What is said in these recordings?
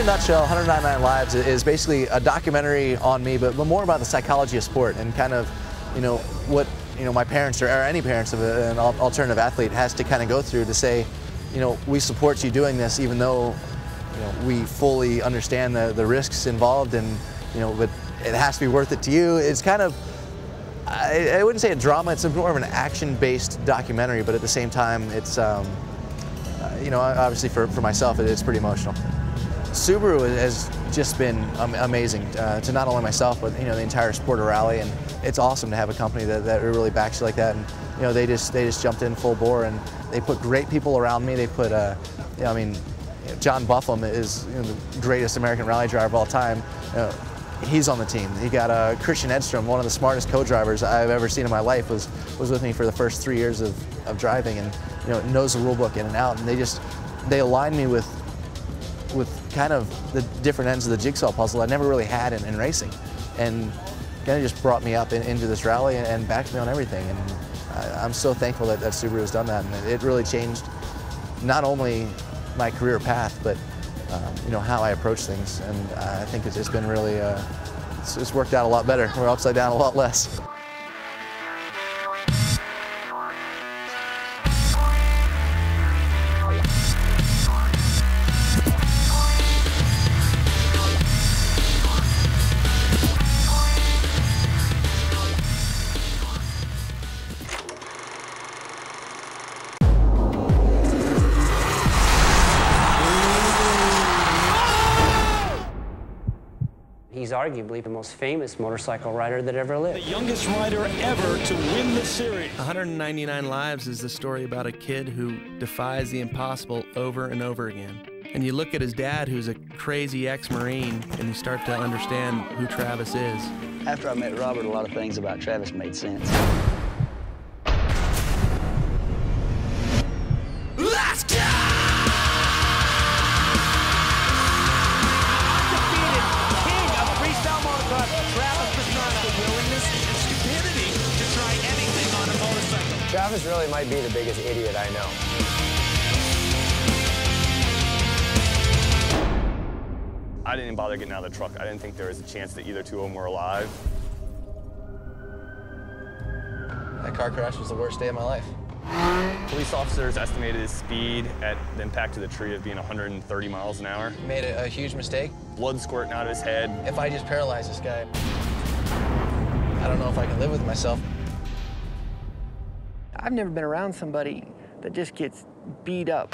nutshell, 199 Lives is basically a documentary on me, but more about the psychology of sport and kind of, what, my parents or any parents of an alternative athlete has to kind of go through to say, we support you doing this, even though, we fully understand the risks involved, and, but it has to be worth it to you. It's kind of, I wouldn't say a drama, it's more of an action-based documentary, but at the same time, it's, obviously for myself, it's pretty emotional. Subaru has just been amazing to not only myself, but the entire sport of rally, and it's awesome to have a company that really backs you like that. And they just jumped in full bore, and they put great people around me. They put, John Buffum is the greatest American rally driver of all time. He's on the team. You got Christian Edstrom, one of the smartest co-drivers I've ever seen in my life, was with me for the first 3 years of driving, and knows the rule book in and out. And they aligned me with kind of the different ends of the jigsaw puzzle I never really had in racing, and kind of just brought me up into this rally and backed me on everything. And I'm so thankful that Subaru has done that, and it really changed not only my career path, but how I approach things. And I think it's just been really, it's worked out a lot better. We're upside down a lot less. He's arguably the most famous motorcycle rider that ever lived. The youngest rider ever to win the series. 199 Lives is the story about a kid who defies the impossible over and over again. And you look at his dad, who's a crazy ex-Marine, and you start to understand who Travis is. After I met Robert, a lot of things about Travis made sense. Let's go! Travis Pastrana. The willingness and stupidity to try anything on a motorcycle. Travis really might be the biggest idiot I know. I didn't even bother getting out of the truck. I didn't think there was a chance that either two of them were alive. That car crash was the worst day of my life. Police officers estimated his speed at the impact of the tree of being 130 miles an hour. Made a huge mistake. Blood squirting out of his head. If I just paralyze this guy, I don't know if I can live with myself. I've never been around somebody that just gets beat up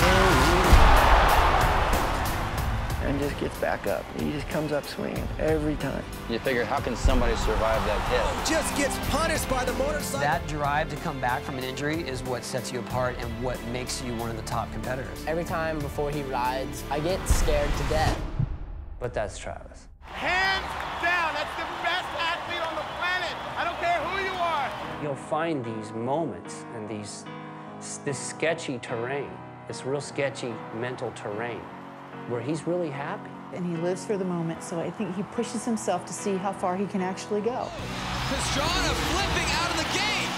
and just gets back up. He just comes up swinging every time. You figure, how can somebody survive that hit? Just gets punished by the motorcycle. That drive to come back from an injury is what sets you apart and what makes you one of the top competitors. Every time before he rides, I get scared to death. But that's Travis. Hands down, that's the best athlete on the planet. I don't care who you are. You'll find these moments and this sketchy terrain, this real sketchy mental terrain, where he's really happy. And he lives for the moment, so I think he pushes himself to see how far he can actually go. Pastrana flipping out of the gate.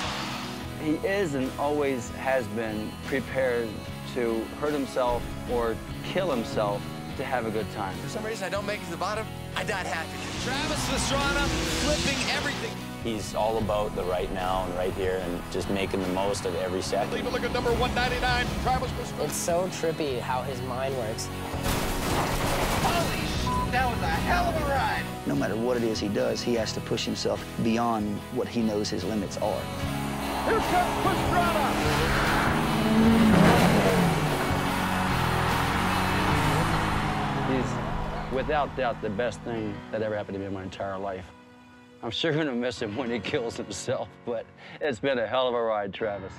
He is and always has been prepared to hurt himself or kill himself to have a good time. For some reason, I don't make it to the bottom, I died happy. Travis Pastrana flipping everything. He's all about the right now and right here and just making the most of every second. Leave a look at number 199, Travis Pastrana. It's so trippy how his mind works. Holy shit, that was a hell of a ride. No matter what it is he does, he has to push himself beyond what he knows his limits are. Here comes Pastrana. He's, without doubt, the best thing that ever happened to me in my entire life. I'm sure gonna miss him when he kills himself, but it's been a hell of a ride, Travis.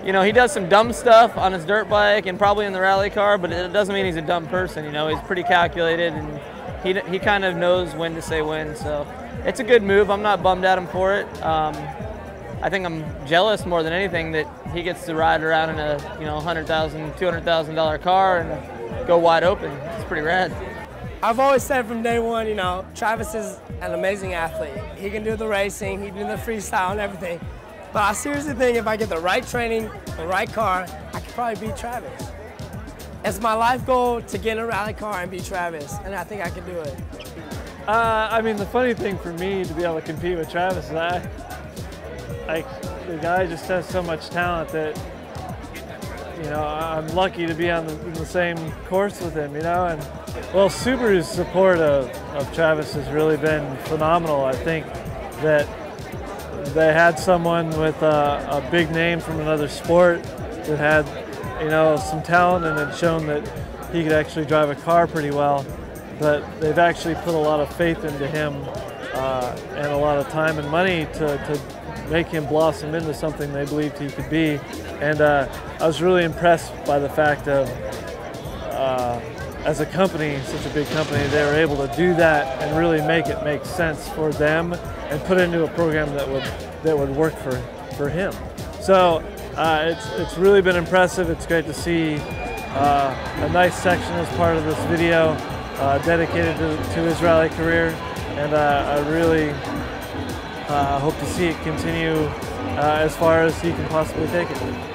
You know, he does some dumb stuff on his dirt bike and probably in the rally car, but it doesn't mean he's a dumb person. You know, he's pretty calculated, and he kind of knows when to say when. So it's a good move. I'm not bummed at him for it. I think I'm jealous more than anything that he gets to ride around in a $100,000, $200,000 car and go wide open. It's pretty rad. I've always said from day one, Travis is an amazing athlete. He can do the racing, he can do the freestyle and everything. But I seriously think if I get the right training, the right car, I could probably beat Travis. It's my life goal to get in a rally car and beat Travis, and I think I can do it. I mean, the funny thing for me to be able to compete with Travis is the guy just has so much talent that, I'm lucky to be on the same course with him, And well, Subaru's support of Travis has really been phenomenal. I think that they had someone with a big name from another sport that had, some talent and had shown that he could actually drive a car pretty well. But they've actually put a lot of faith into him and a lot of time and money to make him blossom into something they believed he could be. And I was really impressed by the fact of, as a company, such a big company, they were able to do that and really make it make sense for them and put it into a program that would work for him. So it's really been impressive. It's great to see a nice section as part of this video dedicated to his rally career, and I really hope to see it continue as far as he can possibly take it.